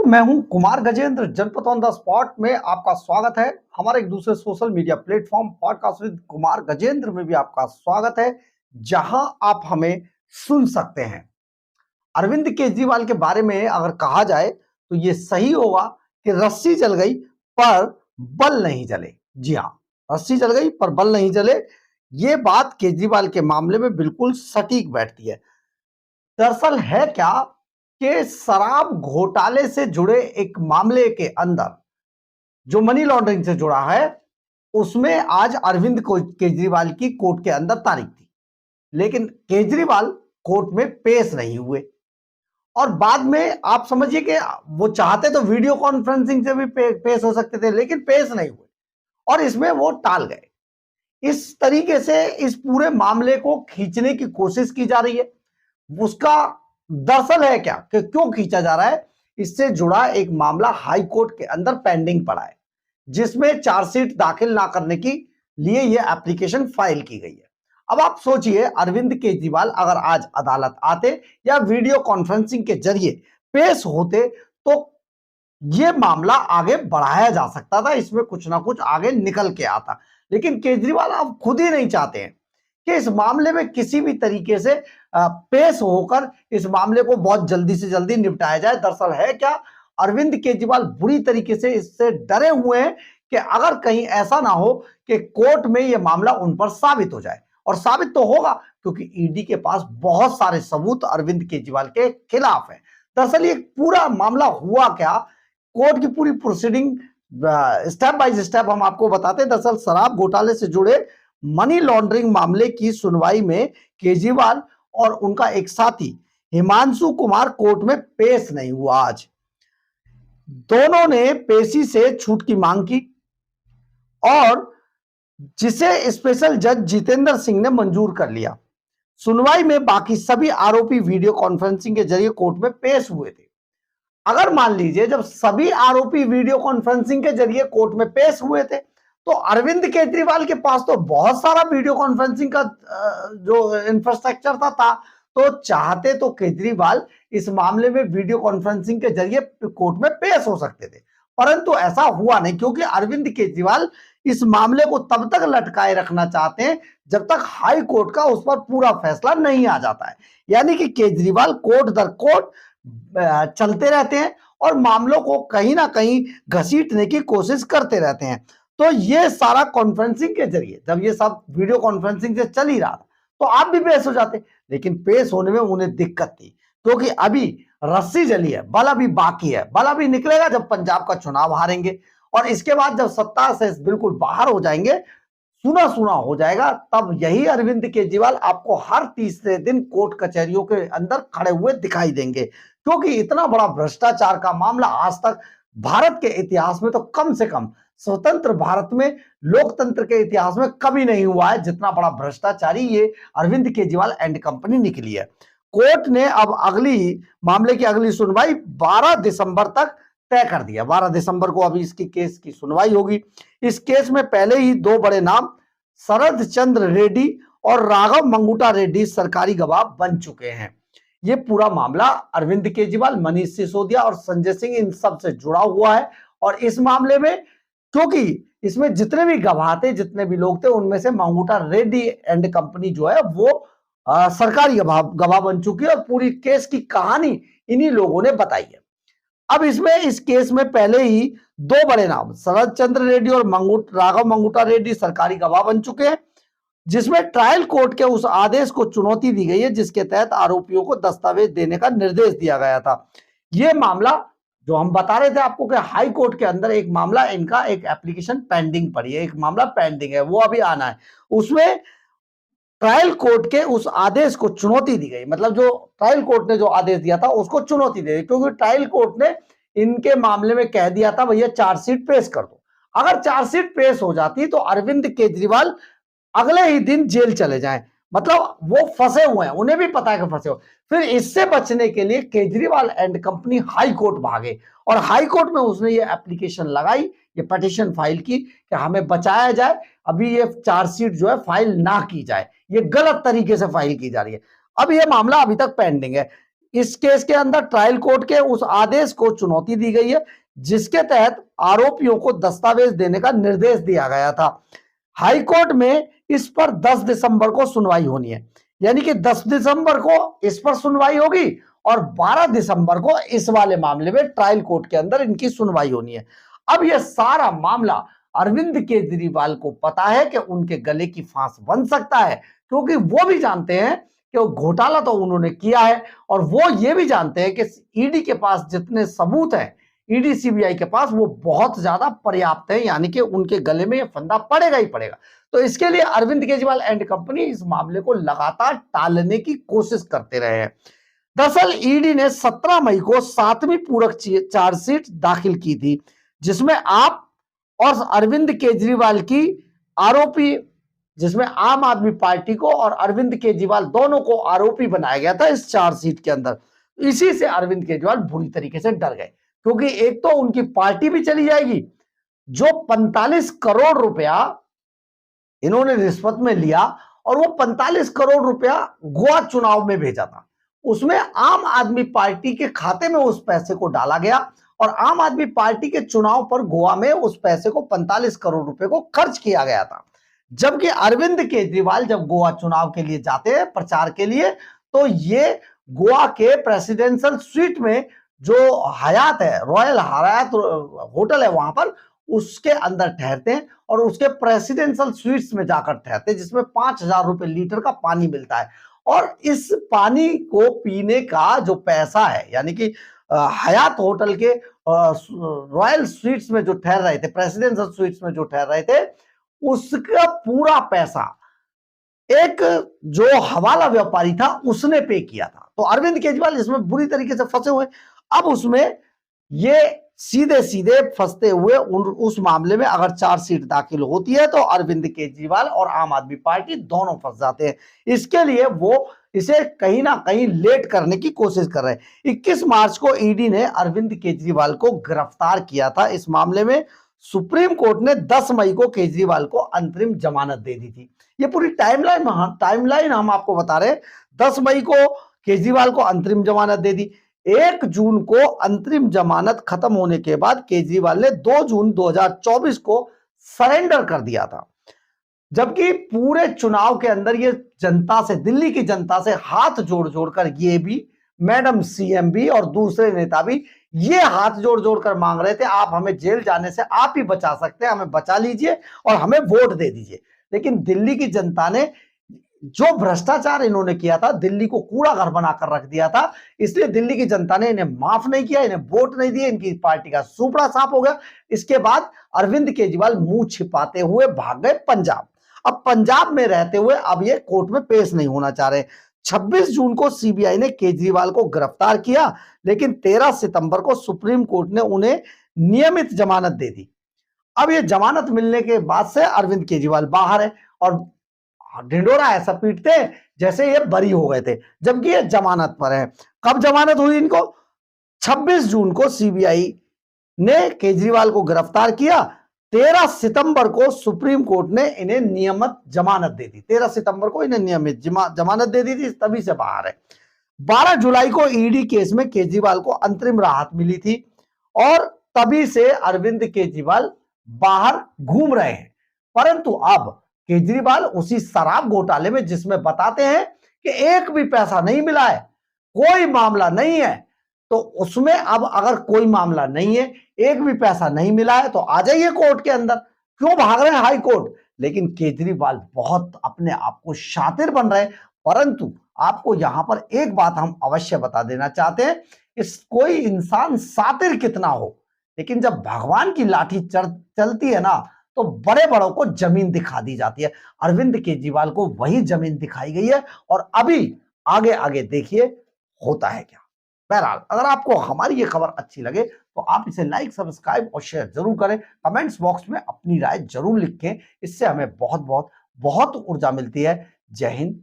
मैं हूं कुमार गजेंद्र। जनपद ऑन द स्पॉट में आपका स्वागत है। हमारे एक दूसरे social media platform podcast with Kumar Gajendra में भी आपका स्वागत है, जहां आप हमें सुन सकते हैं। अरविंद केजरीवाल के बारे में अगर कहा जाए तो यह सही होगा कि रस्सी जल गई पर बल नहीं जले। जी हां, रस्सी जल गई पर बल नहीं जले। यह बात केजरीवाल के मामले में बिल्कुल सटीक बैठती है। दरअसल है क्या कि शराब घोटाले से जुड़े एक मामले के अंदर जो मनी लॉन्ड्रिंग से जुड़ा है, उसमें आज अरविंद केजरीवाल की कोर्ट के अंदर तारीख थी, लेकिन केजरीवाल कोर्ट में पेश नहीं हुए। और बाद में आप समझिए कि वो चाहते तो वीडियो कॉन्फ्रेंसिंग से भी पेश हो सकते थे, लेकिन पेश नहीं हुए और इसमें वो टाल गए। इस तरीके से इस पूरे मामले को खींचने की कोशिश की जा रही है। उसका दरअसल है क्या कि क्यों खींचा जा रहा है, इससे जुड़ा एक मामला हाई कोर्ट के अंदर पेंडिंग पड़ा है, जिसमें चार्जशीट दाखिल ना करने के लिए यह एप्लीकेशन फाइल की गई है। अब आप सोचिए, अरविंद केजरीवाल अगर आज अदालत आते या वीडियो कॉन्फ्रेंसिंग के जरिए पेश होते तो यह मामला आगे बढ़ाया जा सकता था, इसमें कुछ ना कुछ आगे निकल के आता। लेकिन केजरीवाल अब खुद ही नहीं चाहते हैं कि इस मामले में किसी भी तरीके से पेश होकर इस मामले को बहुत जल्दी से जल्दी निपटाया जाए। दरअसल है क्या, अरविंद केजरीवाल बुरी तरीके से इससे डरे हुए हैं कि अगर कहीं ऐसा ना हो कि कोर्ट में यह मामला उन पर साबित हो जाए। और साबित तो होगा, क्योंकि ईडी के पास बहुत सारे सबूत अरविंद केजरीवाल के खिलाफ है। दरअसल ये पूरा मामला हुआ क्या, कोर्ट की पूरी प्रोसीडिंग स्टेप बाय स्टेप हम आपको बताते हैं। दरअसल शराब घोटाले से जुड़े मनी लॉन्ड्रिंग मामले की सुनवाई में केजरीवाल और उनका एक साथी हिमांशु कुमार कोर्ट में पेश नहीं हुआ। आज दोनों ने पेशी से छूट की मांग की और जिसे स्पेशल जज जितेंद्र सिंह ने मंजूर कर लिया। सुनवाई में बाकी सभी आरोपी वीडियो कॉन्फ्रेंसिंग के जरिए कोर्ट में पेश हुए थे। अगर मान लीजिए जब सभी आरोपी वीडियो कॉन्फ्रेंसिंग के जरिए कोर्ट में पेश हुए थे, तो अरविंद केजरीवाल के पास तो बहुत सारा वीडियो कॉन्फ्रेंसिंग का जो इंफ्रास्ट्रक्चर था, तो चाहते तो केजरीवाल इस मामले में वीडियो कॉन्फ्रेंसिंग के जरिए कोर्ट में पेश हो सकते थे, परंतु ऐसा हुआ नहीं, क्योंकि अरविंद केजरीवाल इस मामले को तब तक लटकाए रखना चाहते हैं जब तक हाई कोर्ट का उस पर पूरा फैसला नहीं आ जाता है। यानी कि केजरीवाल कोर्ट दर कोर्ट चलते रहते हैं और मामलों को कहीं ना कहीं घसीटने की कोशिश करते रहते हैं। तो ये सारा कॉन्फ्रेंसिंग के जरिए, जब ये सब वीडियो कॉन्फ्रेंसिंग से चल ही रहा था, तो आप भी पेश हो जाते, लेकिन पेश होने में उन्हें दिक्कत थी, क्योंकि अभी रस्सी जली है, बल अभी बाकी है। बल अभी निकलेगा जब पंजाब का चुनाव हारेंगे, और इसके बाद जब सत्ता से बिल्कुल बाहर हो जाएंगे, सुना सुना हो जाएगा, तब यही अरविंद केजरीवाल आपको हर तीसरे दिन कोर्ट कचहरियों के अंदर खड़े हुए दिखाई देंगे। क्योंकि इतना बड़ा भ्रष्टाचार का मामला आज तक भारत के इतिहास में, तो कम से कम स्वतंत्र भारत में, लोकतंत्र के इतिहास में कभी नहीं हुआ है जितना बड़ा भ्रष्टाचारी ये अरविंद केजरीवाल एंड कंपनी निकली है। कोर्ट ने अब मामले की अगली सुनवाई 12 दिसंबर तक तय कर दिया। 12 दिसंबर को अभी इसकी केस की सुनवाई होगी। इस केस में पहले ही दो बड़े नाम शरद चंद्र रेड्डी और राघव मंगूटा रेड्डी सरकारी गवाह बन चुके हैं। ये पूरा मामला अरविंद केजरीवाल, मनीष सिसोदिया और संजय सिंह, इन सब से जुड़ा हुआ है। और इस मामले में, क्योंकि इसमें जितने भी गवाह थे, जितने भी लोग थे, उनमें से मंगूटा रेड्डी एंड कंपनी जो है वो सरकारी गवाह बन चुकी है और पूरी केस की कहानी इन्हीं लोगों ने बताई है। अब इस केस में पहले ही दो बड़े नाम शरद चंद्र रेड्डी और राघव मंगूटा रेड्डी सरकारी गवाह बन चुके हैं, जिसमें ट्रायल कोर्ट के उस आदेश को चुनौती दी गई है जिसके तहत आरोपियों को दस्तावेज देने का निर्देश दिया गया था। यह मामला जो हम बता रहे थे आपको कि हाई कोर्ट के अंदर एक मामला, इनका एक एप्लीकेशन पेंडिंग पड़ी है, एक मामला पेंडिंग है, वो अभी आना है। उसमें ट्रायल कोर्ट के उस आदेश को चुनौती दी गई, मतलब जो ट्रायल कोर्ट ने जो आदेश दिया था उसको चुनौती दी गई, क्योंकि ट्रायल कोर्ट ने इनके मामले में कह दिया था भैया चार्जशीट पेश कर दो। अगर चार्जशीट पेश हो जाती तो अरविंद केजरीवाल अगले ही दिन जेल चले जाएं, मतलब वो फंसे हुए हैं, उन्हें भी पता है कि फंसे हुए। फिर इससे बचने के लिए Kejriwal and company high court भागे और हाई कोर्ट में उसने ये एप्लीकेशन लगाई, ये पिटीशन फाइल की कि हमें बचाया जाए, अभी ये चार्जशीट जो है फाइल ना की जाए, ये गलत तरीके से फाइल की जा रही है। अब ये मामला अभी तक पेंडिंग है। इस केस के अंदर ट्रायल कोर्ट के उस आदेश को चुनौती दी गई है जिसके तहत आरोपियों को दस्तावेज देने का निर्देश दिया गया था। हाई कोर्ट में इस पर 10 दिसंबर को सुनवाई होनी है, यानी कि 10 दिसंबर को इस पर सुनवाई होगी और 12 दिसंबर को इस वाले मामले में ट्रायल कोर्ट के अंदर इनकी सुनवाई होनी है। अब यह सारा मामला अरविंद केजरीवाल को पता है कि उनके गले की फांस बन सकता है, क्योंकि वो भी जानते हैं कि वो घोटाला तो उन्होंने किया है और वो ये भी जानते हैं कि ईडी के पास जितने सबूत हैं, ईडी सीबीआई के पास, वो बहुत ज्यादा पर्याप्त है, यानी कि उनके गले में ये फंदा पड़ेगा ही पड़ेगा। तो इसके लिए अरविंद केजरीवाल एंड कंपनी इस मामले को लगातार टालने की कोशिश करते रहे हैं। दरअसल ईडी ने 17 मई को 7वीं पूरक चार्जशीट दाखिल की थी, जिसमें आप और अरविंद केजरीवाल की आरोपी, जिसमें आम आदमी पार्टी को और अरविंद केजरीवाल दोनों को आरोपी बनाया गया था इस चार्जशीट के अंदर। इसी से अरविंद केजरीवाल बुरी तरीके से डर गए, क्योंकि एक तो उनकी पार्टी भी चली जाएगी, जो 45 करोड़ रुपया इन्होंने रिश्वत में लिया और वो 45 करोड़ रुपया गोवा चुनाव में भेजा था, उसमें आम आदमी पार्टी के खाते में उस पैसे को डाला गया और आम आदमी पार्टी के चुनाव पर गोवा में उस पैसे को 45 करोड़ रुपए को खर्च किया गया था। जबकि अरविंद केजरीवाल जब गोवा चुनाव के लिए जाते हैं प्रचार के लिए, तो ये गोवा के प्रेसिडेंशियल स्वीट में जो हयात है, रॉयल हयात होटल है वहां पर, उसके अंदर ठहरते हैं और उसके प्रेसिडेंशियल स्वीट्स में जाकर ठहरते हैं, जिसमें 5,000 रुपए लीटर का पानी मिलता है। और इस पानी को पीने का जो पैसा है, यानी कि हयात होटल के रॉयल स्वीट्स में जो ठहर रहे थे, प्रेसिडेंशियल स्वीट्स में जो ठहर रहे थे, उसका पूरा पैसा एक जो हवाला व्यापारी था उसने पे किया था। तो अरविंद केजरीवाल इसमें बुरी तरीके से फंसे हुए। अब उसमें ये सीधे सीधे फंसते हुए उस मामले में अगर चार्जशीट दाखिल होती है तो अरविंद केजरीवाल और आम आदमी पार्टी दोनों फंस जाते हैं। इसके लिए वो इसे कहीं ना कहीं लेट करने की कोशिश कर रहे हैं। 21 मार्च को ईडी ने अरविंद केजरीवाल को गिरफ्तार किया था। इस मामले में सुप्रीम कोर्ट ने 10 मई को केजरीवाल को अंतरिम जमानत दे दी थी। ये पूरी टाइमलाइन हम आपको बता रहे हैं। 10 मई को केजरीवाल को अंतरिम जमानत दे दी। 1 जून को अंतरिम जमानत खत्म होने के बाद केजरीवाल ने 2 जून 2024 को सरेंडर कर दिया था। जबकि पूरे चुनाव के अंदर ये जनता से, दिल्ली की जनता से हाथ जोड़ जोड़कर ये भी, मैडम सीएम भी और दूसरे नेता भी ये हाथ जोड़ जोड़कर मांग रहे थे, आप हमें जेल जाने से आप ही बचा सकते हैं, हमें बचा लीजिए और हमें वोट दे दीजिए। लेकिन दिल्ली की जनता ने जो भ्रष्टाचार इन्होंने किया था, दिल्ली को कूड़ा घर बनाकर रख दिया था, इसलिए दिल्ली की जनता ने इन्हें माफ नहीं किया, इन्हें वोट नहीं दिए, इनकी पार्टी का सुपड़ा साफ हो गया। इसके बाद अरविंद केजरीवाल मुंह छिपाते हुए भाग गए पंजाब। अब पंजाब में रहते हुए अब ये कोर्ट में पेश नहीं होना चाह रहे। 26 जून को सीबीआई ने केजरीवाल को गिरफ्तार किया, लेकिन 13 सितंबर को सुप्रीम कोर्ट ने उन्हें नियमित जमानत दे दी। अब ये जमानत मिलने के बाद से अरविंद केजरीवाल बाहर है और ढिंडोरा ऐसा पीटते हैं जैसे ये बरी हो गए थे, जबकि ये जमानत पर है। कब जमानत हुई इनको? 26 जून को सीबीआई ने केजरीवाल को गिरफ्तार किया। 13 सितंबर को सुप्रीम कोर्ट ने इन्हें नियमित जमानत दे दी। 13 सितंबर को इन्हें नियमित जमानत दे दी थी, तभी से बाहर है। 12 जुलाई को ईडी केस में केजरीवाल को अंतरिम राहत मिली थी और तभी से अरविंद केजरीवाल बाहर घूम रहे हैं। परंतु अब केजरीवाल उसी शराब घोटाले में, जिसमें बताते हैं कि एक भी पैसा नहीं मिला है, कोई मामला नहीं है, तो उसमें अब अगर कोई मामला नहीं है, एक भी पैसा नहीं मिला है, तो आ जाइए कोर्ट के अंदर, क्यों भाग रहे हैं हाई कोर्ट? लेकिन केजरीवाल बहुत अपने आप को शातिर बन रहे हैं। परंतु आपको यहां पर एक बात हम अवश्य बता देना चाहते हैं, इस कोई इंसान शातिर कितना हो, लेकिन जब भगवान की लाठी चलती है ना, तो बड़े बड़ों को जमीन दिखा दी जाती है। अरविंद केजरीवाल को वही जमीन दिखाई गई है और अभी आगे आगे देखिए होता है क्या। बहरहाल, अगर आपको हमारी ये खबर अच्छी लगे तो आप इसे लाइक, सब्सक्राइब और शेयर जरूर करें। कमेंट्स बॉक्स में अपनी राय जरूर लिखें, इससे हमें बहुत बहुत बहुत ऊर्जा मिलती है। जय हिंद।